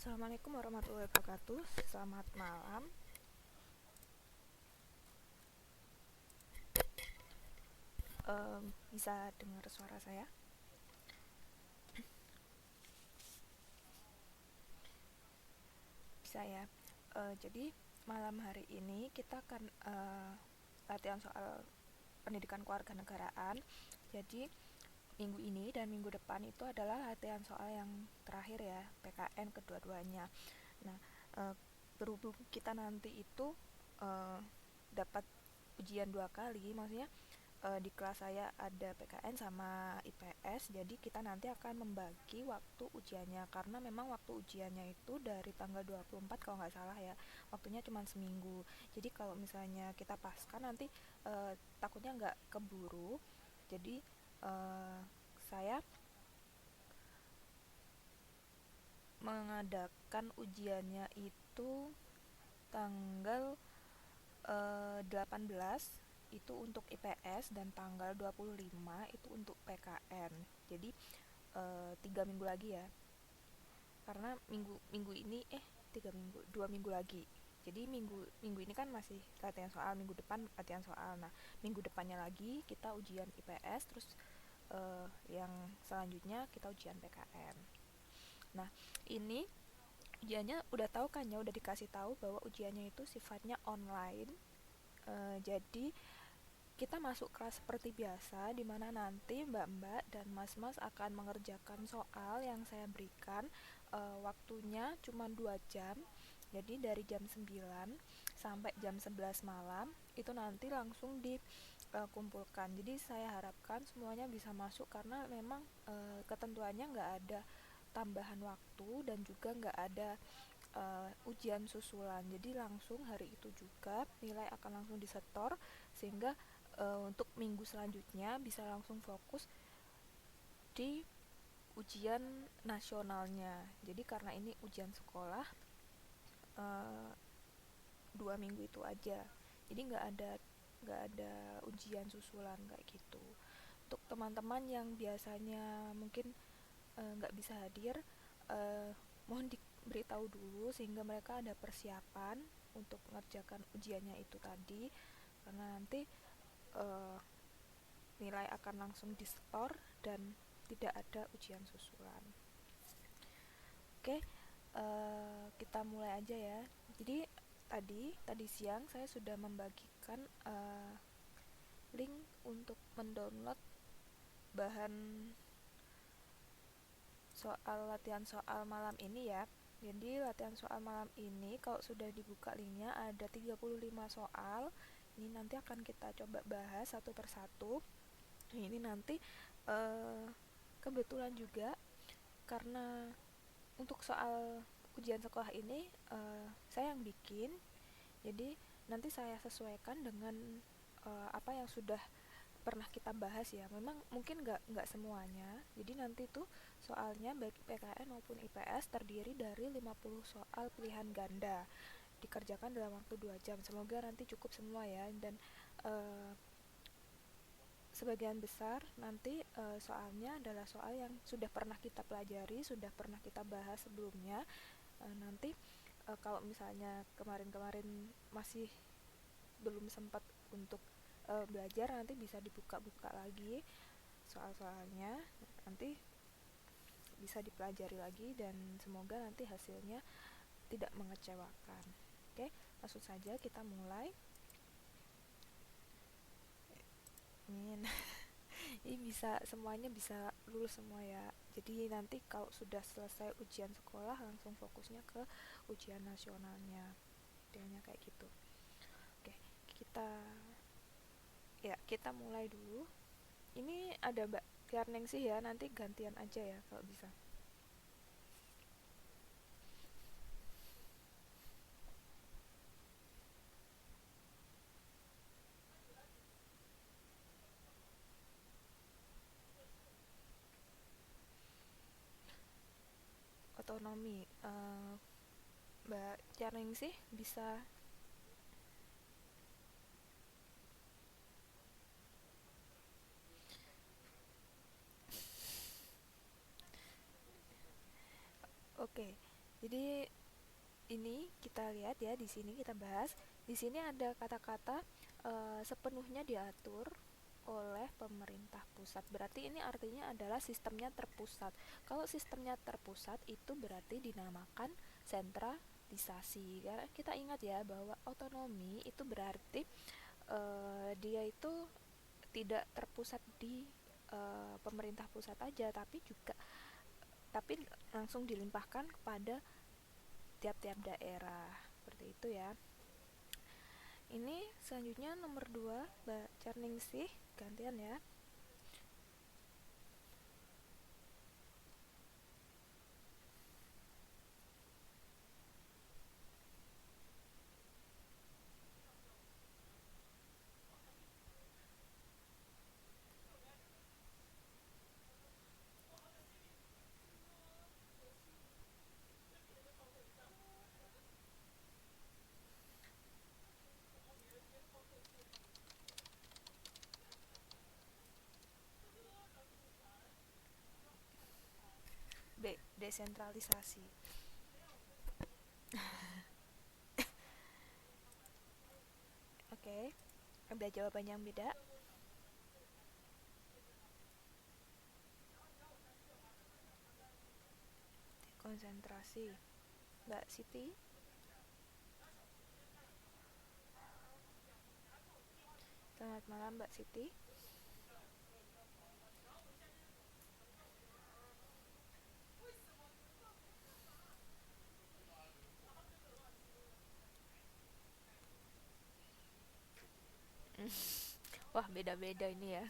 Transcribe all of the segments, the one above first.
Assalamualaikum warahmatullahi wabarakatuh. Selamat malam. Bisa dengar suara saya? Bisa ya. Jadi malam hari ini kita akan latihan soal pendidikan kewarganegaraan. Jadi minggu ini dan minggu depan itu adalah latihan soal yang terakhir ya, PKN kedua-duanya. Nah, uh, berhubung kita nanti itu uh, dapat ujian dua kali, maksudnya di kelas saya ada PKN sama IPS, jadi kita nanti akan membagi waktu ujiannya karena memang waktu ujiannya itu dari tanggal 24 kalau nggak salah ya, waktunya cuma seminggu. Jadi kalau misalnya kita paskan nanti takutnya nggak keburu, jadi saya mengadakan ujiannya itu tanggal 18 itu untuk IPS dan tanggal 25 itu untuk PKN. Jadi 3 minggu lagi ya. Karena minggu ini 3 minggu, 2 minggu lagi. Jadi minggu minggu ini kan masih latihan soal, minggu depan latihan soal. Nah, minggu depannya lagi kita ujian IPS, terus yang selanjutnya kita ujian PKN. Nah, ini ujiannya udah tahu kan ya, udah dikasih tahu bahwa ujiannya itu sifatnya online. Jadi kita masuk kelas seperti biasa, di mana nanti mbak-mbak dan mas-mas akan mengerjakan soal yang saya berikan. Waktunya cuma 2 jam, jadi dari jam 9 sampai jam 11 malam itu nanti langsung dikumpulkan. Jadi saya harapkan semuanya bisa masuk karena memang ketentuannya nggak ada tambahan waktu dan juga nggak ada ujian susulan. Jadi langsung hari itu juga nilai akan langsung disetor, sehingga untuk minggu selanjutnya bisa langsung fokus di ujian nasionalnya. Jadi karena ini ujian sekolah, 2 minggu itu aja. Jadi nggak ada ujian susulan kayak gitu. Untuk teman-teman yang biasanya mungkin nggak bisa hadir, mohon diberitahu dulu sehingga mereka ada persiapan untuk mengerjakan ujiannya itu tadi, karena nanti uh, nilai akan langsung di-store dan tidak ada ujian susulan. Oke, kita mulai aja ya. Jadi tadi siang saya sudah membagikan link untuk mendownload bahan soal latihan soal malam ini ya. Jadi latihan soal malam ini kalau sudah dibuka linknya ada 35 soal. Ini nanti akan kita coba bahas satu persatu. Ini nanti kebetulan juga karena untuk soal ujian sekolah ini saya yang bikin, jadi nanti saya sesuaikan dengan apa yang sudah pernah kita bahas ya. Memang mungkin nggak semuanya, jadi nanti tuh soalnya baik PKN maupun IPS terdiri dari 50 soal pilihan ganda, dikerjakan dalam waktu 2 jam. Semoga nanti cukup semua ya, dan sebagian besar nanti soalnya adalah soal yang sudah pernah kita pelajari, sudah pernah kita bahas sebelumnya. Nanti kalau misalnya kemarin-kemarin masih belum sempat untuk belajar, nanti bisa dibuka-buka lagi soal-soalnya, nanti bisa dipelajari lagi dan semoga nanti hasilnya tidak mengecewakan. Oke, langsung saja kita mulai. Amin. Ini bisa semuanya bisa lulus semua ya. Jadi nanti kalau sudah selesai ujian sekolah langsung fokusnya ke ujian nasionalnya. Idealnya kayak gitu. Oke, kita mulai dulu. Ini ada Mbak Tiarneng sih ya, nanti gantian aja ya kalau bisa. Otonomi, Mbak Tiarneng sih bisa. Oke, Jadi ini kita lihat ya, di sini kita bahas. Di sini ada kata-kata sepenuhnya diatur oleh pemerintah pusat. Berarti ini artinya adalah sistemnya terpusat. Kalau sistemnya terpusat itu berarti dinamakan sentralisasi. Karena kita ingat ya bahwa otonomi itu berarti dia itu tidak terpusat di pemerintah pusat aja, tapi langsung dilimpahkan kepada tiap-tiap daerah. Seperti itu ya. Ini selanjutnya nomor 2, Mbak Cerningsih, gantian ya. B. Desentralisasi. Oke, ada jawaban yang beda. Konsentrasi. Mbak Siti. Selamat malam Mbak Siti. Wah, beda-beda ini ya.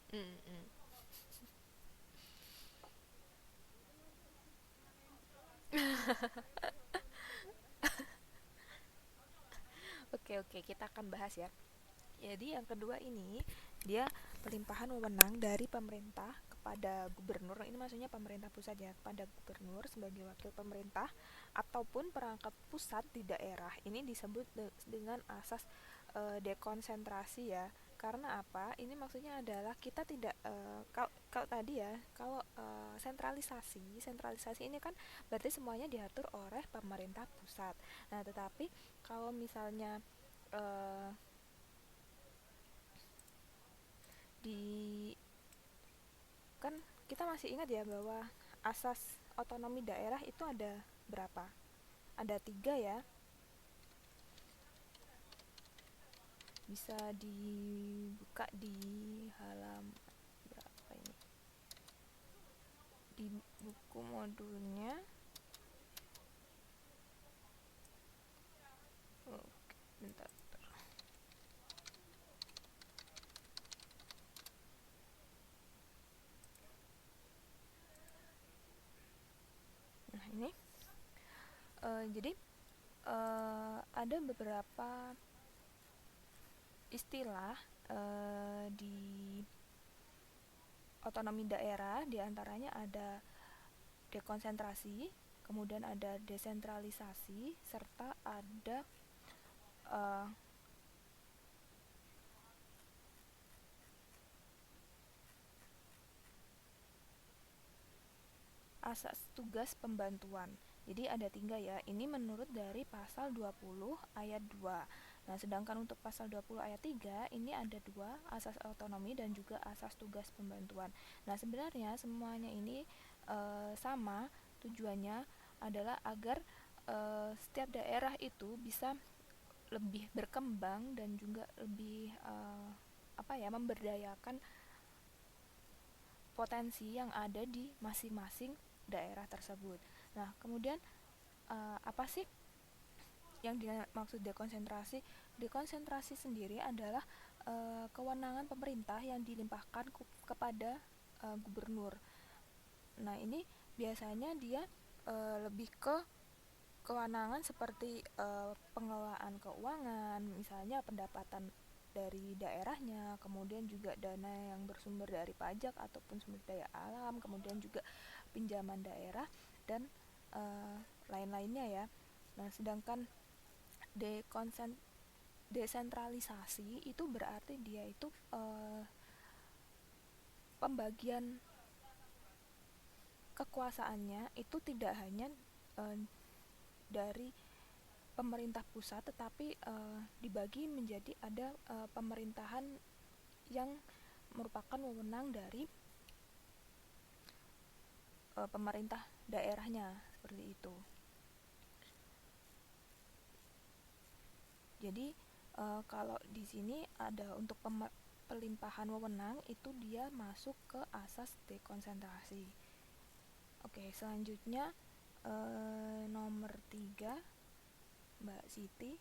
Mm, mm. Oke, oke, kita akan bahas ya. Jadi yang kedua ini dia pelimpahan wewenang dari pemerintah kepada gubernur. Ini maksudnya pemerintah pusat ya, kepada gubernur sebagai wakil pemerintah ataupun perangkat pusat di daerah. Ini disebut dengan asas dekonsentrasi ya. Karena apa? Ini maksudnya adalah kita tidak kalau tadi ya, kalau sentralisasi ini kan berarti semuanya diatur oleh pemerintah pusat. Nah, tetapi kalau misalnya eh, di kan kita masih ingat ya bahwa asas otonomi daerah itu ada berapa? Ada 3 ya. Bisa dibuka di halaman berapa ini? Di buku modulnya. Oh, bentar. Nah, ini jadi ada beberapa istilah di otonomi daerah, diantaranya ada dekonsentrasi, kemudian ada desentralisasi, serta ada uh, asas tugas pembantuan. Jadi ada 3 ya. Ini menurut dari pasal 20 ayat 2. Nah, sedangkan untuk pasal 20 ayat 3 ini ada 2, asas otonomi dan juga asas tugas pembantuan. Nah, sebenarnya semuanya ini sama, tujuannya adalah agar setiap daerah itu bisa lebih berkembang dan juga lebih memberdayakan potensi yang ada di masing-masing daerah tersebut. Nah, kemudian apa sih yang dimaksud dekonsentrasi? Dekonsentrasi sendiri adalah kewenangan pemerintah yang dilimpahkan kepada gubernur. Nah, ini biasanya dia lebih ke kewenangan seperti pengelolaan keuangan, misalnya pendapatan dari daerahnya, kemudian juga dana yang bersumber dari pajak ataupun sumber daya alam, kemudian juga pinjaman daerah dan uh, lain-lainnya ya. Nah, sedangkan desentralisasi itu berarti dia itu pembagian kekuasaannya itu tidak hanya eh, dari pemerintah pusat, tetapi dibagi menjadi ada pemerintahan yang merupakan wewenang dari pemerintah daerahnya, seperti itu. Jadi kalau di sini ada untuk pelimpahan wewenang itu dia masuk ke asas dekonsentrasi. Oke, selanjutnya nomor 3, Mbak Siti.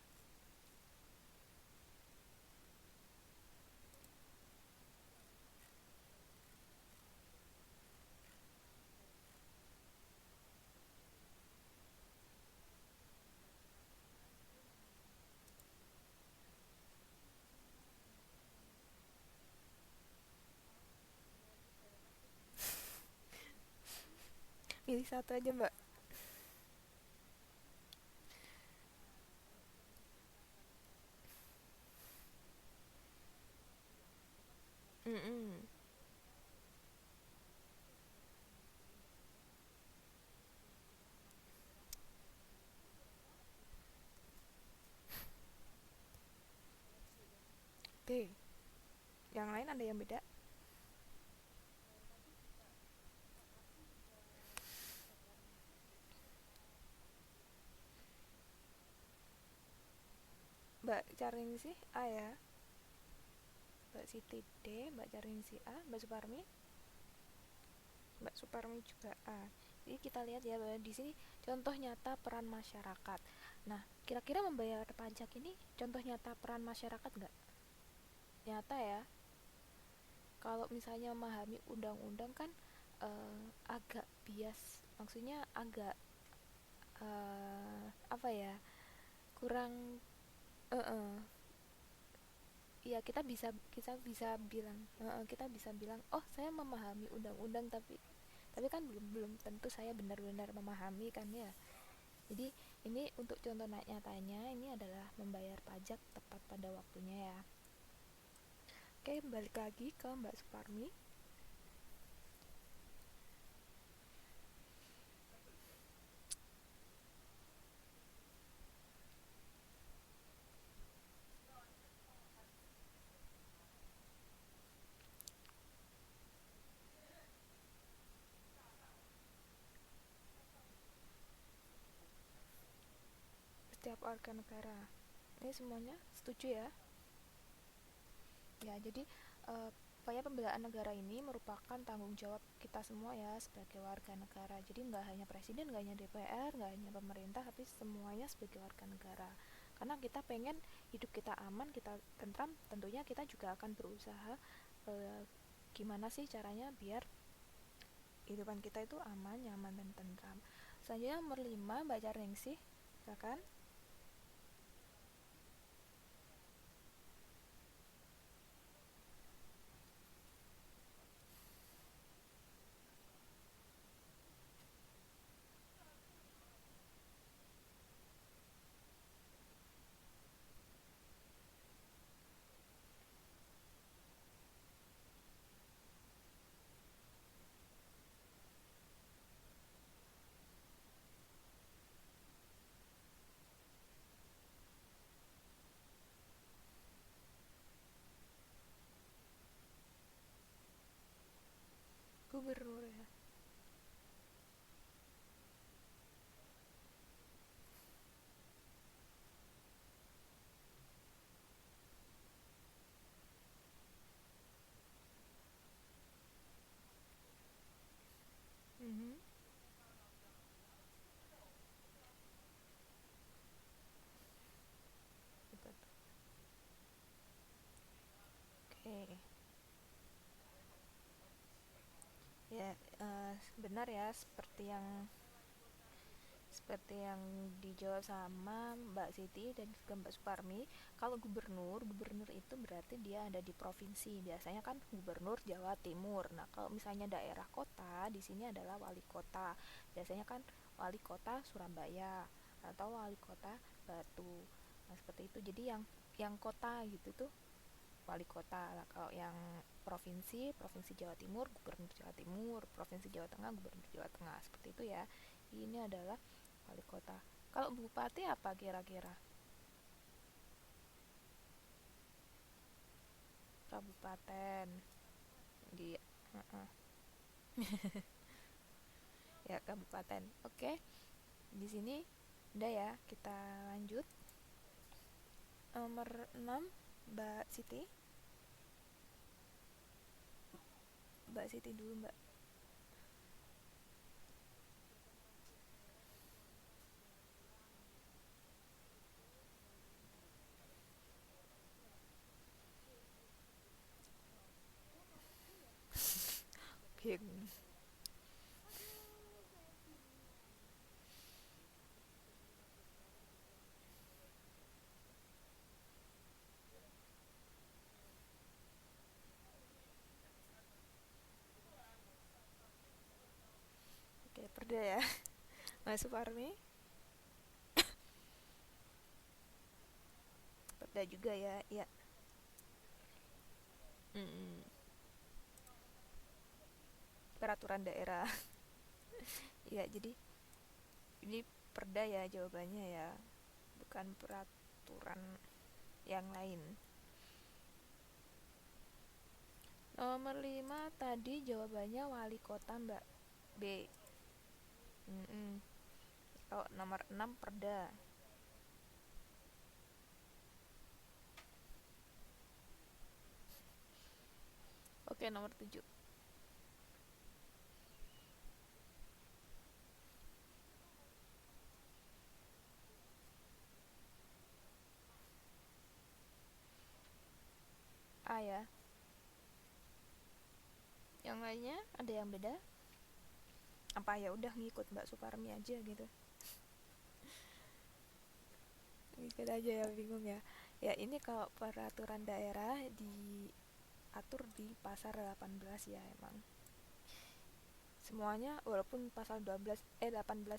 Pilih satu aja, Mbak. Mm-mm. Oke, yang lain ada yang beda? Mbak Charningsih A ya, Mbak Siti D, Mbak Charningsih A, Mbak Suparmi, Mbak Suparmi juga A. Jadi kita lihat ya bahwa di sini contoh nyata peran masyarakat. Nah, kira-kira membayar pajak ini contoh nyata peran masyarakat nggak? Nyata ya. Kalau misalnya memahami undang-undang kan agak bias, maksudnya agak apa ya, kurang uh, ya kita bisa bilang oh saya memahami undang-undang, tapi kan belum belum tentu saya benar-benar memahami kan ya. Jadi ini untuk contoh nyatanya ini adalah membayar pajak tepat pada waktunya ya. Oke, balik lagi ke Mbak Suparmi. Setiap warga negara, ini semuanya setuju ya. Ya, jadi upaya pembelaan negara ini merupakan tanggung jawab kita semua ya sebagai warga negara. Jadi nggak hanya presiden, nggak hanya DPR, nggak hanya pemerintah, tapi semuanya sebagai warga negara. Karena kita pengen hidup kita aman, kita tentram, tentunya kita juga akan berusaha gimana sih caranya biar kehidupan kita itu aman, nyaman, dan tentram. Selanjutnya nomor 5, Mbak Charningsih, silakan. Gubernur ya. Mhm. Betul. Oke. Ya, benar ya, seperti yang dijawab sama Mbak Siti dan juga Mbak Suparmi. Kalau gubernur itu berarti dia ada di provinsi. Biasanya kan gubernur Jawa Timur. Nah, kalau misalnya daerah kota, di sini adalah wali kota. Biasanya kan wali kota Surabaya atau wali kota Batu. Nah, seperti itu. Jadi yang kota gitu tuh wali kota. Nah, kalau yang provinsi, provinsi Jawa Timur, gubernur Jawa Timur, provinsi Jawa Tengah, gubernur Jawa Tengah, seperti itu ya. Ini adalah wali kota. Kalau bupati apa kira-kira? Kabupaten. Di uh-uh. Ya, kabupaten. Oke, di sini udah ya, kita lanjut. Nomor 6, Mbak Siti. Mbak Siti dulu, Mbak. Bingung. Oke, Perda ya. Mas Suparmi, Perda juga ya. Ya. Mm-mm. Peraturan daerah. Ya, jadi ini Perda ya jawabannya ya, bukan peraturan yang lain. Nomor 5 tadi jawabannya wali kota, Mbak. B. Mm-mm. Kalau nomor 6 Perda. Oke, nomor 7. A ya. Yang lainnya ada yang beda? Apa ya udah ngikut Mbak Suparmi aja gitu? Ngikut aja ya, bingung ya. Ya, ini kalau peraturan daerah diatur di pasal 18 ya emang. Semuanya walaupun pasal 18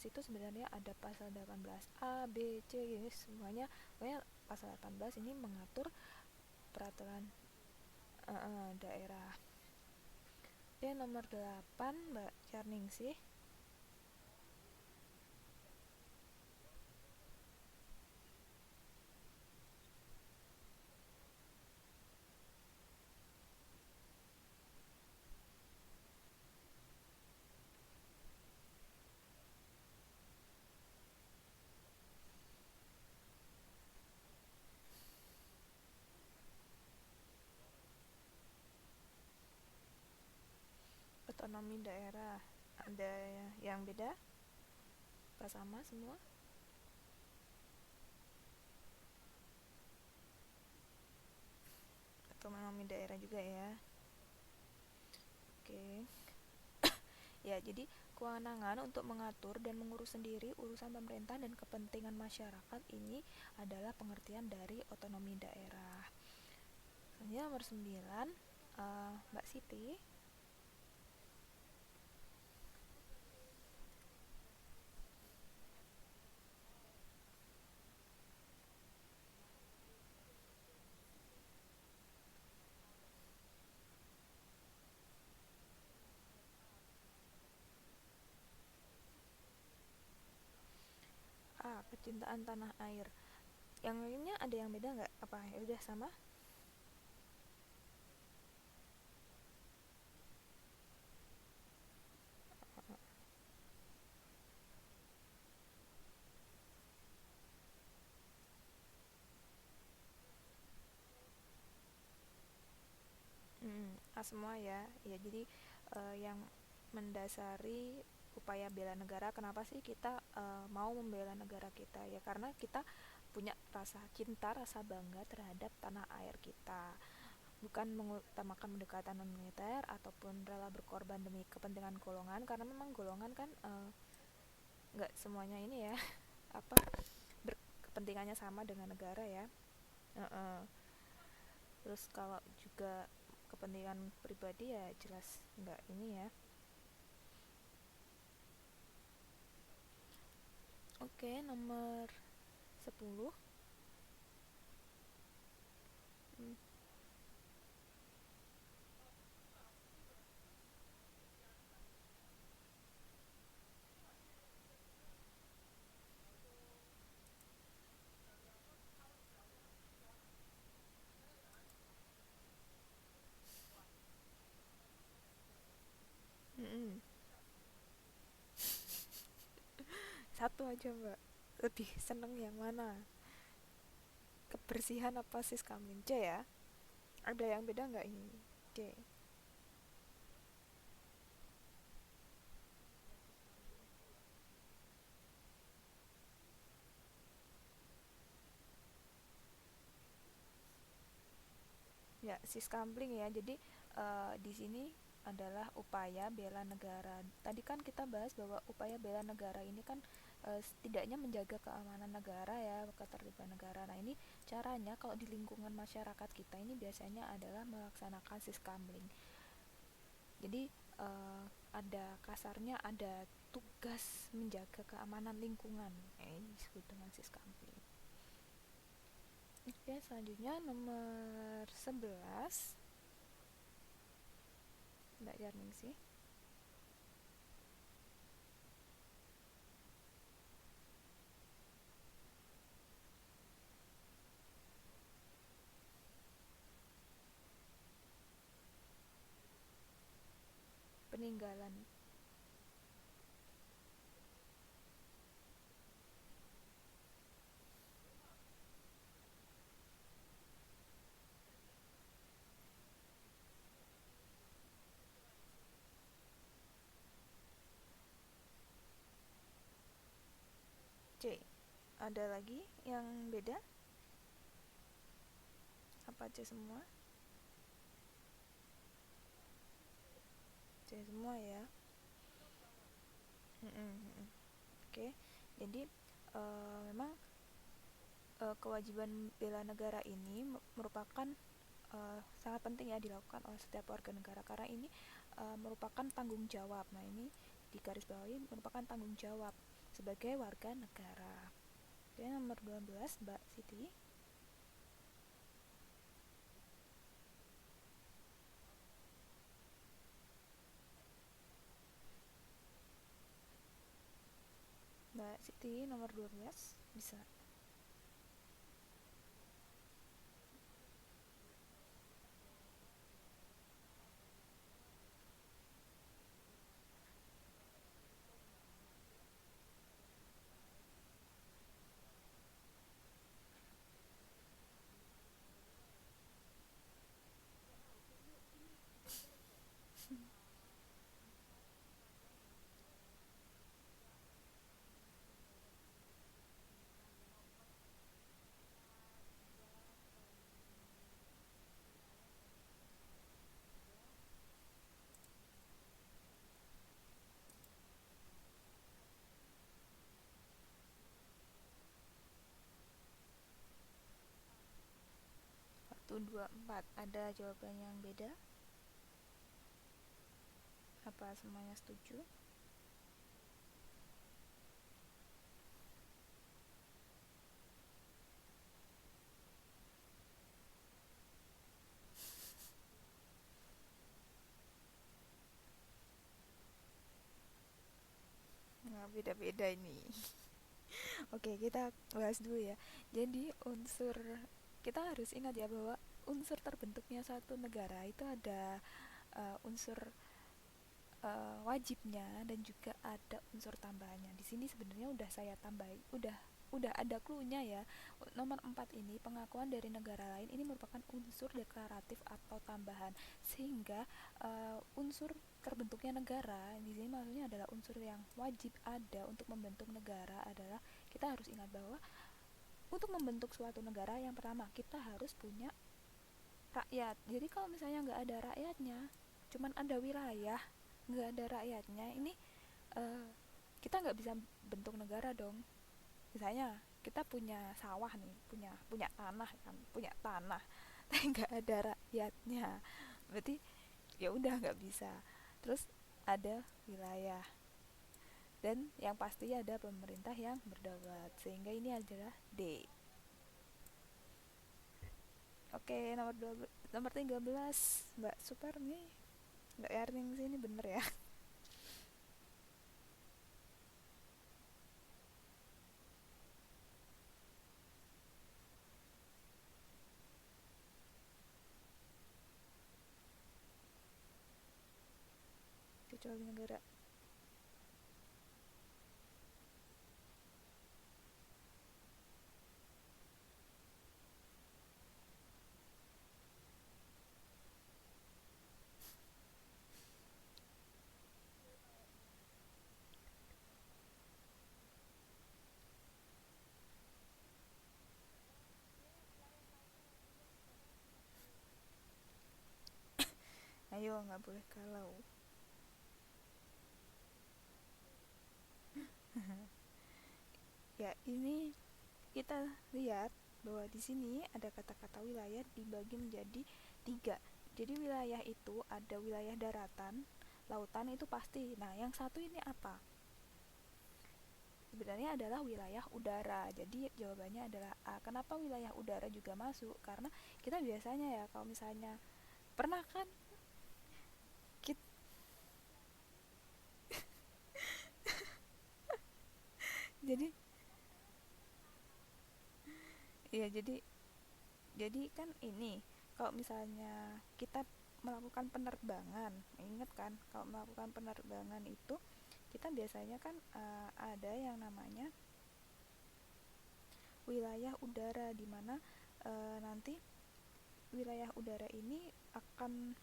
itu sebenarnya ada pasal 18 A, B, C gitu semuanya. Pokoknya pasal 18 ini mengatur peraturan daerah. Oke, nomor 8 Mbak Charningsih. Otonomi daerah ada yang beda apa sama semua? Otonomi daerah juga ya. Oke. Ya, jadi kewenangan untuk mengatur dan mengurus sendiri urusan pemerintah dan kepentingan masyarakat ini adalah pengertian dari otonomi daerah. Selanjutnya nomor 9, Mbak Siti. A. Kecintaan tanah air. Yang lainnya ada yang beda nggak? Apa ya udah sama? A semua ya. Ya, jadi yang mendasari upaya bela negara, kenapa sih kita mau membela negara kita ya, karena kita punya rasa cinta, rasa bangga terhadap tanah air kita, bukan mengutamakan pendekatan non militer ataupun rela berkorban demi kepentingan golongan, karena memang golongan kan nggak semuanya ini ya apa berkepentingannya sama dengan negara ya. uh-uh. Terus kalau juga kepentingan pribadi ya jelas nggak ini ya. Oke, nomor 10. Hmm, satu aja mbak, lebih seneng yang mana, kebersihan apa siskamling? C ya, ada yang beda nggak ini? C. Ya, siskamling ya. Jadi di sini adalah upaya bela negara. Tadi kan kita bahas bahwa upaya bela negara ini kan setidaknya menjaga keamanan negara ya, ketertiban negara. Nah, ini caranya kalau di lingkungan masyarakat kita ini biasanya adalah melaksanakan siskamling. Jadi ada kasarnya ada tugas menjaga keamanan lingkungan. Ini disebut dengan siskamling. Oke, selanjutnya nomor 11 Mbak Jarning sih. Peninggalan. C. Ada lagi yang beda? Apa C semua? C semua ya. Oke. Jadi memang kewajiban bela negara ini merupakan sangat penting ya dilakukan oleh setiap warga negara karena ini merupakan tanggung jawab. Nah, ini di garis bawahi merupakan tanggung jawab sebagai warga negara. Oke, nomor 12 Mbak Siti. Mbak Siti nomor 12 bisa. Satu, dua, empat. Ada jawaban yang beda? Apa semuanya setuju? Nah, beda-beda ini. Oke, kita bahas dulu ya. Jadi kita harus ingat ya bahwa unsur terbentuknya satu negara itu ada unsur wajibnya dan juga ada unsur tambahannya. Di sini sebenarnya udah saya tambahin, udah ada clue-nya ya. Nomor 4 ini pengakuan dari negara lain ini merupakan unsur deklaratif atau tambahan. Sehingga unsur terbentuknya negara di sini maksudnya adalah unsur yang wajib ada untuk membentuk negara adalah kita harus ingat bahwa untuk membentuk suatu negara yang pertama kita harus punya rakyat. Jadi kalau misalnya nggak ada rakyatnya, cuman ada wilayah, nggak ada rakyatnya, ini uh, kita nggak bisa bentuk negara dong. Misalnya kita punya sawah nih, punya punya tanah kan, punya tanah, tapi nggak ada rakyatnya, berarti ya udah nggak bisa. Terus ada wilayah dan yang pasti ada pemerintah yang berdaulat, sehingga ini adalah D. Oke, nomor 13 Mbak Super nih. Mbak Erning sini bener ya. Kecuali negara. Ayo, nggak boleh galau. Ya, ini kita lihat bahwa di sini ada kata-kata wilayah dibagi menjadi tiga. Jadi wilayah itu ada wilayah daratan, lautan itu pasti. Nah, yang satu ini apa? Sebenarnya adalah wilayah udara. Jadi jawabannya adalah A. Kenapa wilayah udara juga masuk? Karena kita biasanya ya kalau misalnya pernah kan kita, jadi ya jadi kan ini kalau misalnya kita melakukan penerbangan, ingat kan kalau melakukan penerbangan itu kita biasanya kan ada yang namanya wilayah udara di mana nanti wilayah udara ini akan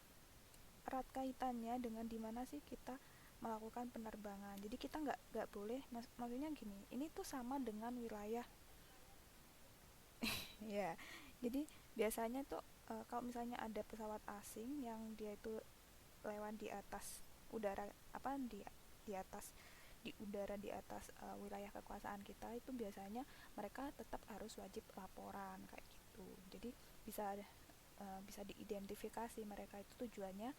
erat kaitannya dengan di mana sih kita melakukan penerbangan. Jadi kita nggak boleh maksudnya gini, ini tuh sama dengan wilayah ya. Jadi biasanya tuh kalau misalnya ada pesawat asing yang dia itu lewat di atas udara apa di atas di udara di atas wilayah kekuasaan kita itu biasanya mereka tetap harus wajib laporan kayak gitu. Jadi bisa bisa diidentifikasi mereka itu tujuannya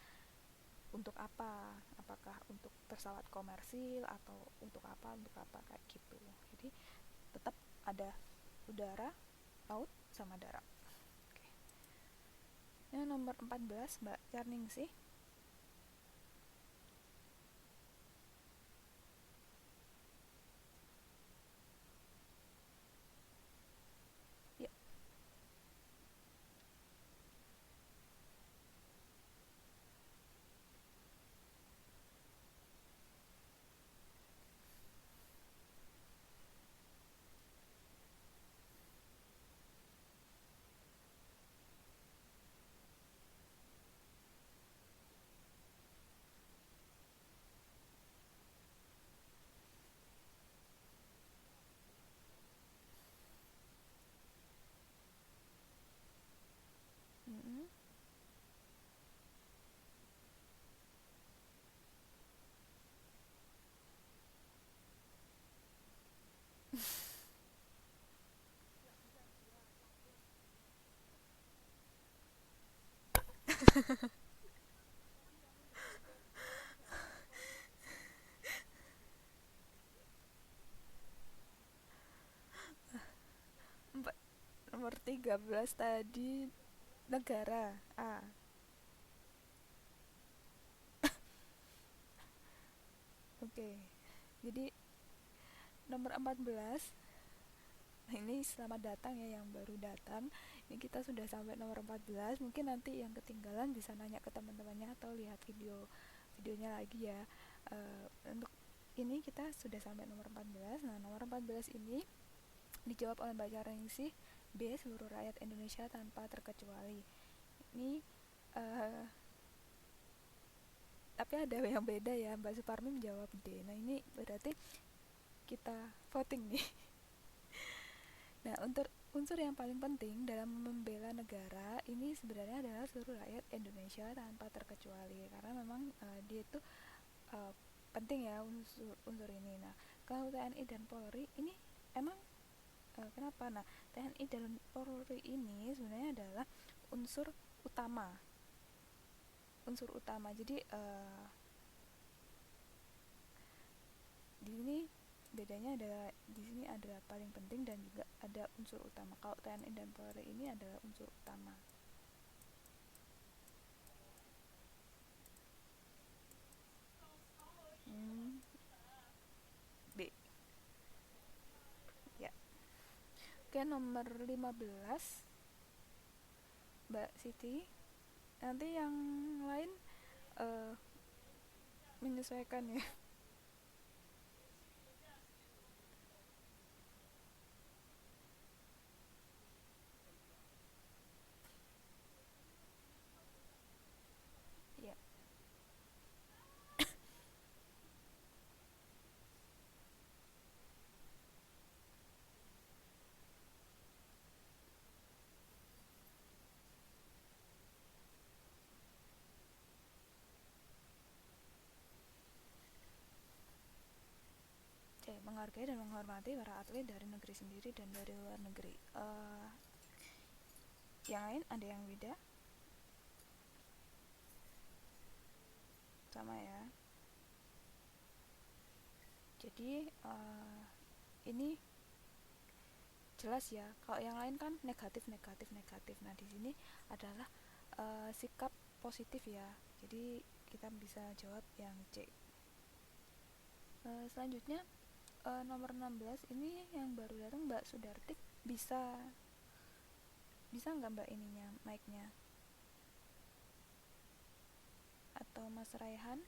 untuk apa, apakah untuk pesawat komersil atau untuk apa kayak gitu. Jadi tetap ada udara, laut sama darat. Oke. Ini nomor 14 Mbak Charning sih. Ya. 4, nomor 13 tadi negara A. Oke. Jadi nomor 14 ini selamat datang ya yang baru datang. Ini kita sudah sampai nomor 14. Mungkin nanti yang ketinggalan bisa nanya ke teman-temannya atau lihat videonya lagi ya. Untuk ini kita sudah sampai nomor 14. Nah, nomor 14 ini dijawab oleh Mbak Charengsih. B. Seluruh rakyat Indonesia tanpa terkecuali. Ini uh, tapi ada yang beda ya. Mbak Suparmi menjawab D. Nah, ini berarti kita voting nih. Nah, untuk unsur yang paling penting dalam membela negara ini sebenarnya adalah seluruh rakyat Indonesia tanpa terkecuali karena memang dia itu uh, penting ya unsur ini. Nah, kalau TNI dan Polri ini emang kenapa? Nah, TNI dan Polri ini sebenarnya adalah unsur utama, unsur utama. Jadi di sini bedanya adalah di sini adalah paling penting dan juga ada unsur utama. Kalau TNI dan Polri ini adalah unsur utama. Hmm, B. Ya. Oke, nomor 15 Mbak Siti. Nanti yang lain uh, menyesuaikan ya. Ya. menghargai dan menghormati para atlet dari negeri sendiri dan dari luar negeri. Yang lain ada yang beda? Sama ya. Jadi ini jelas ya. Kalau yang lain kan negatif negatif negatif. Nah di sini adalah sikap positif ya. Jadi kita bisa jawab yang C. Selanjutnya nomor 16 ini yang baru datang Mbak Sudartik, bisa nggak Mbak ininya mic-nya, atau Mas Raihan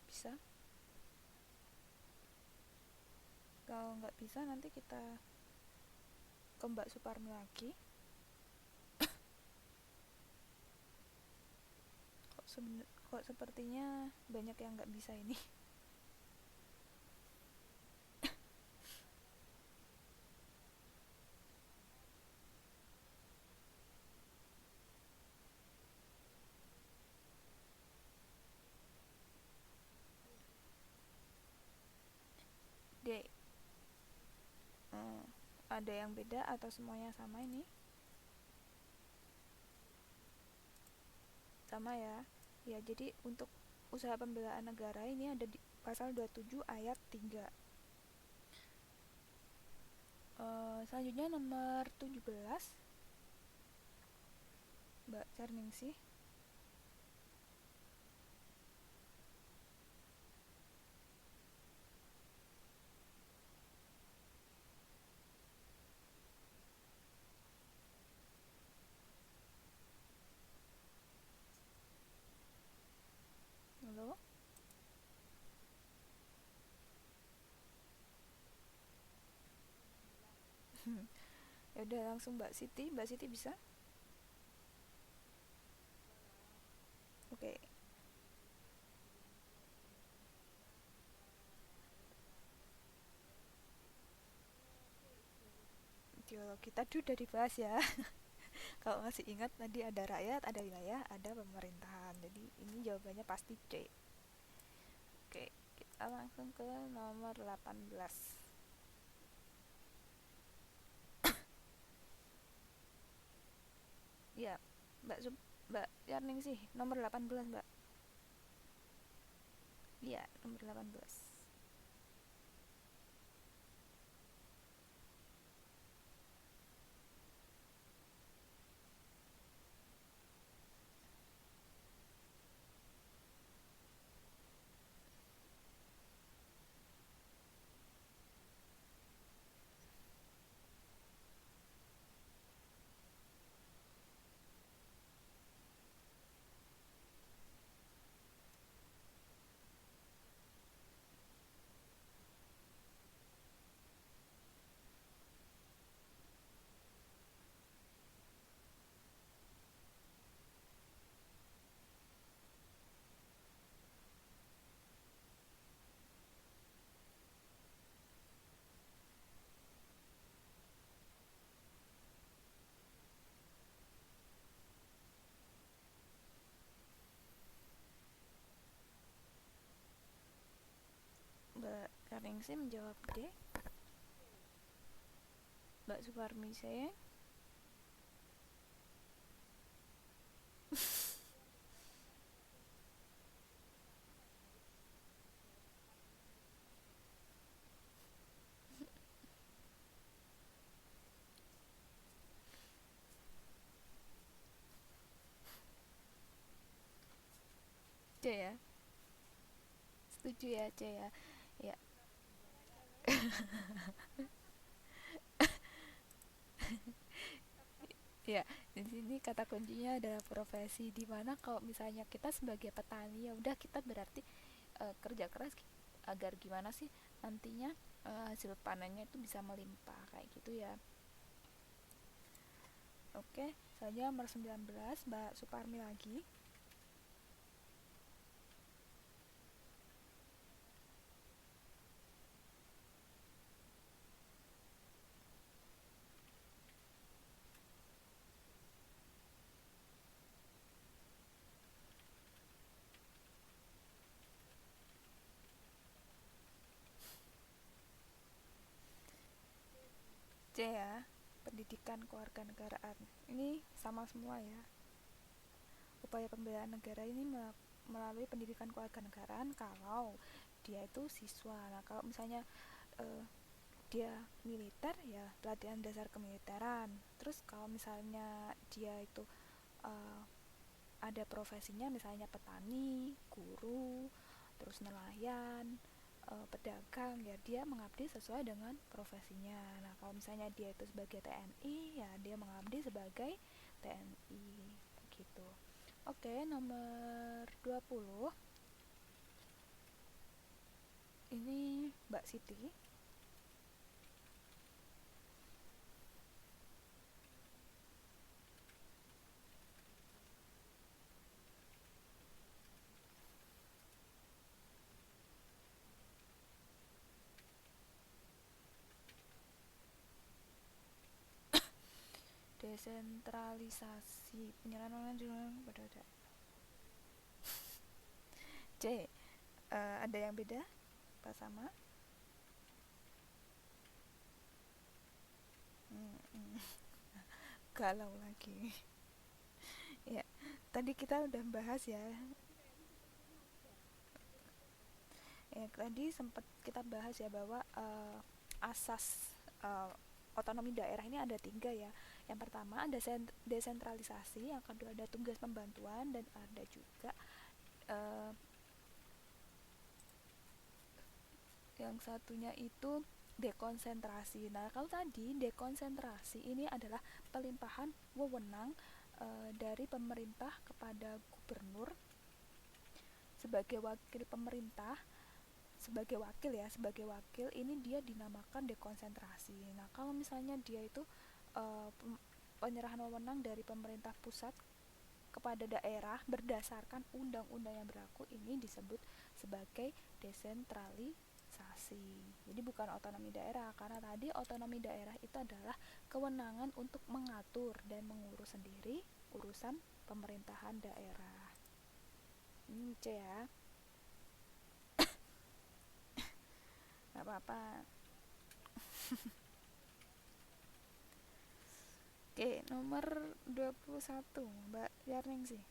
bisa? Kalau nggak bisa nanti kita ke Mbak Suparmi lagi. Kok sepertinya banyak yang nggak bisa ini. D. Ada yang beda atau semuanya sama ini? Sama ya. Ya, jadi untuk usaha pembelaan negara ini ada di pasal 27 ayat 3. Selanjutnya nomor 17 Mbak Cerningsih. Halo. Ya udah langsung Mbak Siti. Mbak Siti bisa? Oke. Ideologi tadi udah dibahas ya. Kalau masih ingat tadi ada rakyat, ada wilayah, ada pemerintahan. Jadi ini jawabannya pasti C. Oke, kita langsung ke nomor 18. Ya, Mbak Yarning sih, nomor 18, Mbak. Iya, nomor 18. Mbak Yarning sih menjawab D. Mbak Suparmi saya. C ya. Setuju ya C ya. Ya. Ya, di sini kata kuncinya adalah profesi, di mana kalau misalnya kita sebagai petani ya udah kita berarti kerja keras agar gimana sih nantinya hasil panennya itu bisa melimpah kayak gitu ya. Oke, saya nomor 19 Mbak Suparmi lagi. C ya, pendidikan kewarganegaraan. Ini sama semua ya. Upaya pembelaan negara ini melalui pendidikan kewarganegaraan kalau dia itu siswa. Nah, kalau misalnya eh, dia militer ya pelatihan dasar kemiliteran. Terus kalau misalnya dia itu eh, ada profesinya misalnya petani, guru, terus nelayan, pedagang, ya dia mengabdi sesuai dengan profesinya. Nah, kalau misalnya dia itu sebagai TNI, ya dia mengabdi sebagai TNI gitu. Oke, nomor 20. Ini Mbak Siti. Desentralisasi penyerahan online juga pada ada. C. Ada yang beda? Apa sama? Hmm, galau lagi. Ya, tadi kita udah bahas ya. Ya, tadi sempat kita bahas ya bahwa asas otonomi daerah ini ada tiga ya. Yang pertama ada desentralisasi, yang kedua ada tugas pembantuan, dan ada juga uh, yang satunya itu dekonsentrasi. Nah, kalau tadi dekonsentrasi ini adalah pelimpahan wewenang dari pemerintah kepada gubernur sebagai wakil pemerintah, sebagai wakil ya, sebagai wakil ini dia dinamakan dekonsentrasi. Nah, kalau misalnya dia itu uh, penyerahan wewenang dari pemerintah pusat kepada daerah berdasarkan undang-undang yang berlaku, ini disebut sebagai desentralisasi. Jadi bukan otonomi daerah, karena tadi otonomi daerah itu adalah kewenangan untuk mengatur dan mengurus sendiri urusan pemerintahan daerah. Ini C ya, nggak apa-apa. Oke, nomor 21 Mbak Yarning sih.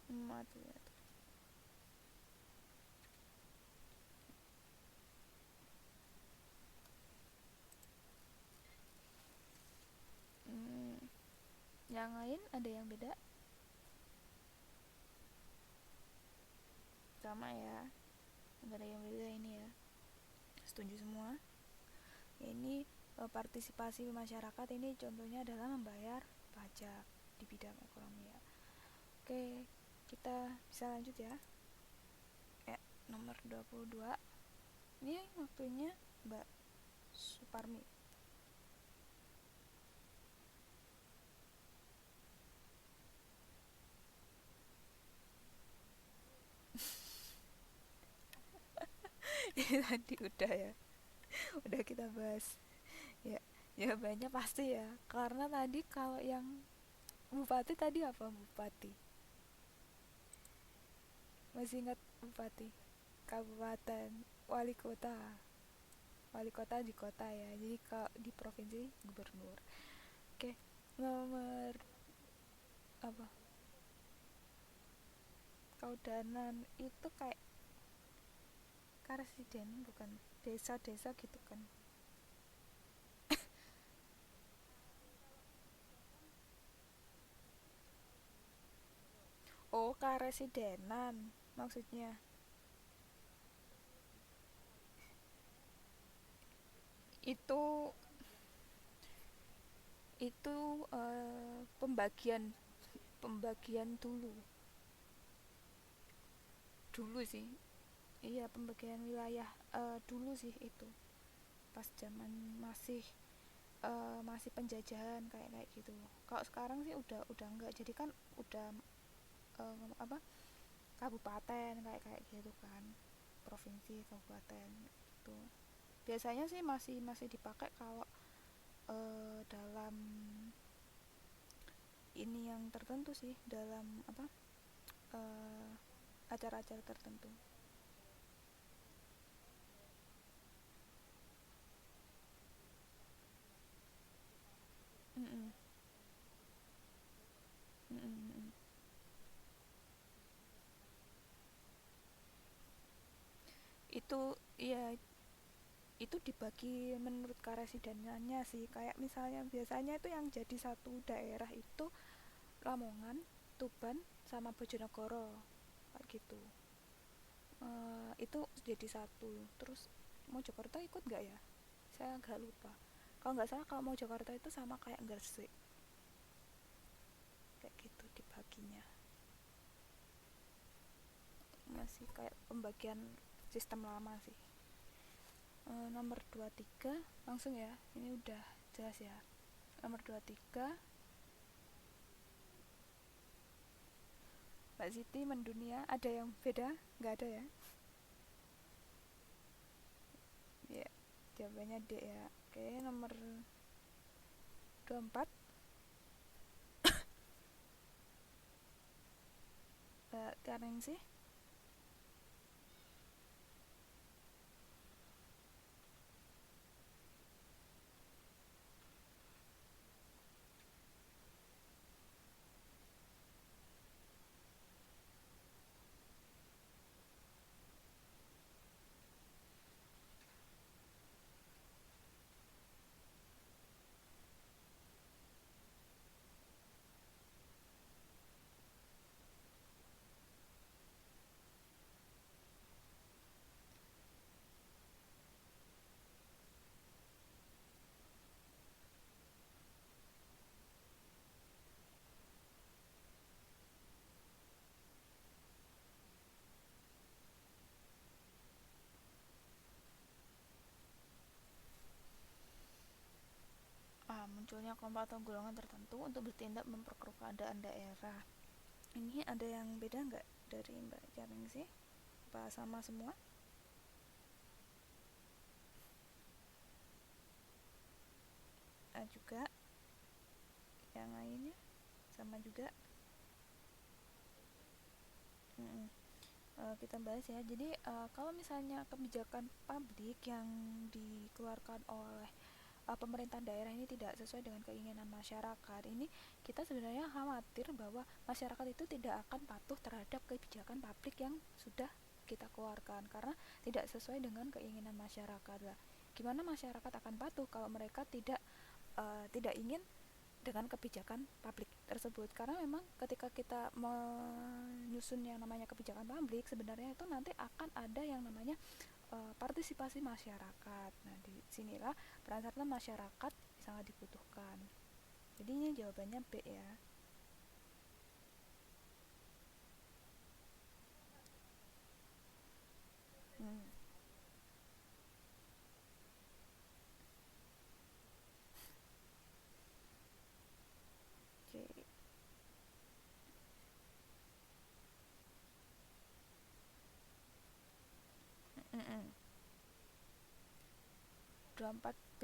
Mati ya. Hmm, yang lain ada yang beda? Sama ya, nggak ada yang beda ini ya. Setuju semua. Ini partisipasi masyarakat ini contohnya adalah membayar pajak di bidang ekonomi ya. Oke, kita bisa lanjut ya. Ya, nomor 22. Ini waktunya Mbak Suparmi. Ini tadi udah ya. Udah kita bahas. Ya, jawabannya pasti ya. Karena tadi kalau yang bupati tadi apa bupati? Masih ingat bupati? Kabupaten, wali kota. Wali kota di kota ya. Jadi kalau di provinsi gubernur. Oke, nomor apa? Kaudanan itu kayak karesiden bukan, desa-desa gitu kan. Oh, karesidenan maksudnya. Itu itu pembagian pembagian dulu dulu sih. Iya, pembagian wilayah dulu sih itu, pas zaman masih masih penjajahan kayak kayak gitu. Kalau sekarang sih udah enggak, jadi kan udah apa, kabupaten kayak kayak gitu kan, provinsi kabupaten gitu. Biasanya sih masih masih dipakai kalau dalam ini yang tertentu sih, dalam apa, eh, acara-acara tertentu. Mm-mm. Mm-mm. Itu ya, itu dibagi menurut karesidenannya sih, kayak misalnya biasanya itu yang jadi satu daerah itu Lamongan, Tuban, sama Bojonegoro kayak gitu. Itu jadi satu. Terus Mojokerto ikut nggak ya, saya agak lupa. Kalau nggak salah kalau Mojokerto itu sama kayak Gresik, kayak gitu dibaginya. Masih kayak pembagian sistem lama sih. Nomor 23 langsung ya, ini udah jelas ya. Nomor 23, Mbak Siti mendunia, ada yang beda? Nggak ada ya? Ya, jawabannya D ya. Oke, nomor 24, Tianing sih. Munculnya kelompok atau golongan tertentu untuk bertindak memperkeruh keadaan daerah. Ini ada yang beda nggak dari Mbak Tianing sih? Apa sama semua? Juga yang lainnya sama juga. Mm-mm. Kita bahas ya. Jadi kalau misalnya kebijakan publik yang dikeluarkan oleh pemerintahan daerah ini tidak sesuai dengan keinginan masyarakat, ini kita sebenarnya khawatir bahwa masyarakat itu tidak akan patuh terhadap kebijakan publik yang sudah kita keluarkan karena tidak sesuai dengan keinginan masyarakat lah. Gimana masyarakat akan patuh kalau mereka tidak ingin dengan kebijakan publik tersebut, karena memang ketika kita menyusun yang namanya kebijakan publik sebenarnya itu nanti akan ada yang namanya partisipasi masyarakat. Nah, di sinilah peran serta masyarakat sangat dibutuhkan. Jadi ini jawabannya B ya. Hmm, oke. Mm -mm. 24B.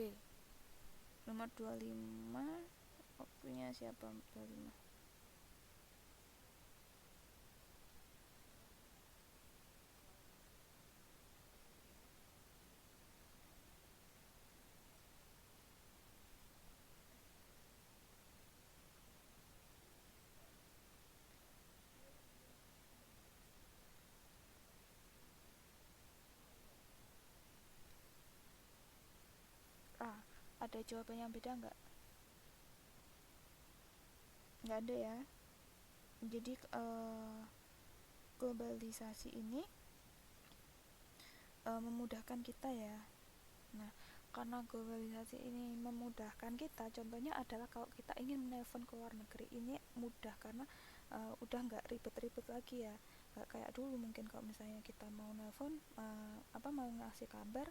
Nomor 25 waktunya siapa? 25. Ada jawaban yang beda nggak? Nggak ada ya. Jadi globalisasi ini memudahkan kita ya. Nah, karena globalisasi ini memudahkan kita, contohnya adalah kalau kita ingin menelpon ke luar negeri ini mudah karena udah nggak ribet-ribet lagi ya, nggak kayak dulu mungkin kalau misalnya kita mau nelpon mau ngasih kabar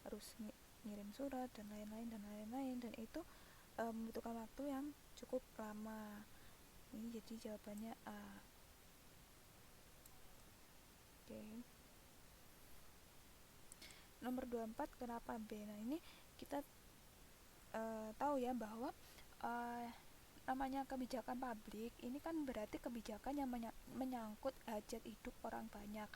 harus ngirim surat dan lain-lain dan lain-lain, dan itu membutuhkan waktu yang cukup lama. Ini jadi jawabannya A. Oke. Nomor 24 kenapa B? Nah, ini kita tahu ya bahwa uh, namanya kebijakan publik ini kan berarti kebijakan yang menyangkut hajat hidup orang banyak.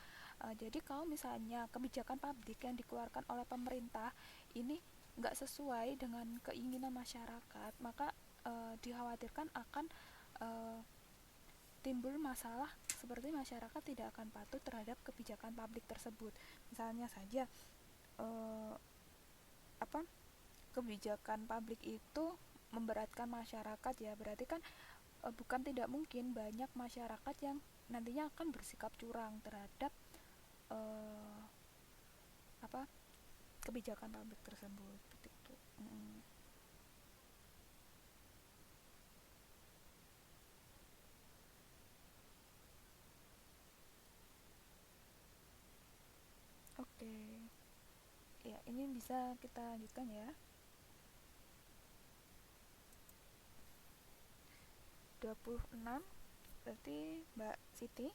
Jadi kalau misalnya kebijakan publik yang dikeluarkan oleh pemerintah ini nggak sesuai dengan keinginan masyarakat, maka dikhawatirkan akan uh, timbul masalah seperti masyarakat tidak akan patuh terhadap kebijakan publik tersebut. Misalnya saja uh, apa kebijakan publik itu memberatkan masyarakat, ya berarti kan bukan tidak mungkin banyak masyarakat yang nantinya akan bersikap curang terhadap uh, apa kebijakan publik tersebut seperti itu. Oke, ya ini bisa kita lanjutkan ya. 26 berarti Mbak Siti.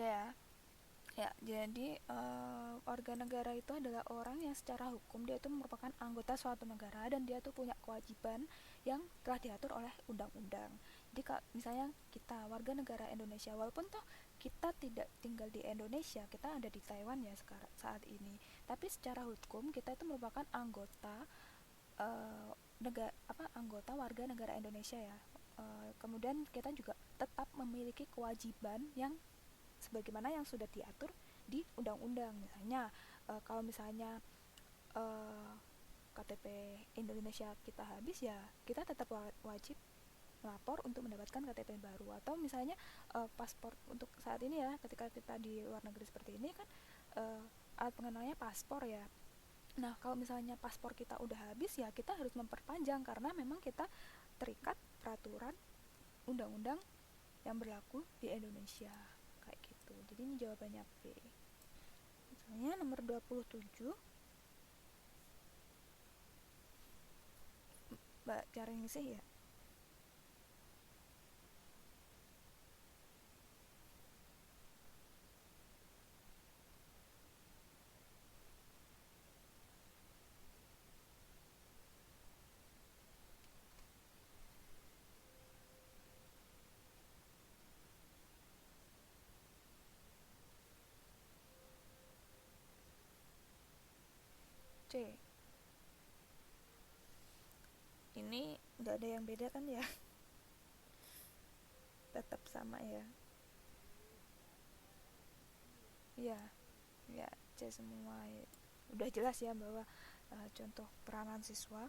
Ya, ya, jadi warga negara itu adalah orang yang secara hukum dia itu merupakan anggota suatu negara dan dia tuh punya kewajiban yang telah diatur oleh undang-undang. Jadi misalnya kita warga negara Indonesia, walaupun toh kita tidak tinggal di Indonesia, kita ada di Taiwan ya sekarang saat ini, tapi secara hukum kita itu merupakan anggota negara anggota warga negara Indonesia ya. Kemudian kita juga tetap memiliki kewajiban yang sebagaimana yang sudah diatur di undang-undang. Misalnya kalau misalnya uh, KTP Indonesia kita habis, ya kita tetap wajib melapor untuk mendapatkan KTP baru. Atau misalnya paspor untuk saat ini ya, ketika kita di luar negeri seperti ini kan alat pengenalnya paspor ya. Nah, kalau misalnya paspor kita udah habis, ya kita harus memperpanjang karena memang kita terikat peraturan undang-undang yang berlaku di Indonesia kayak gitu. Jadi ini jawabannya B. Misalnya nomor 27, Mbak cari sih ya. C. Ini nggak ada yang beda kan ya? Tetap sama ya. Iya, ya C semua ya. Udah jelas ya bahwa contoh peranan siswa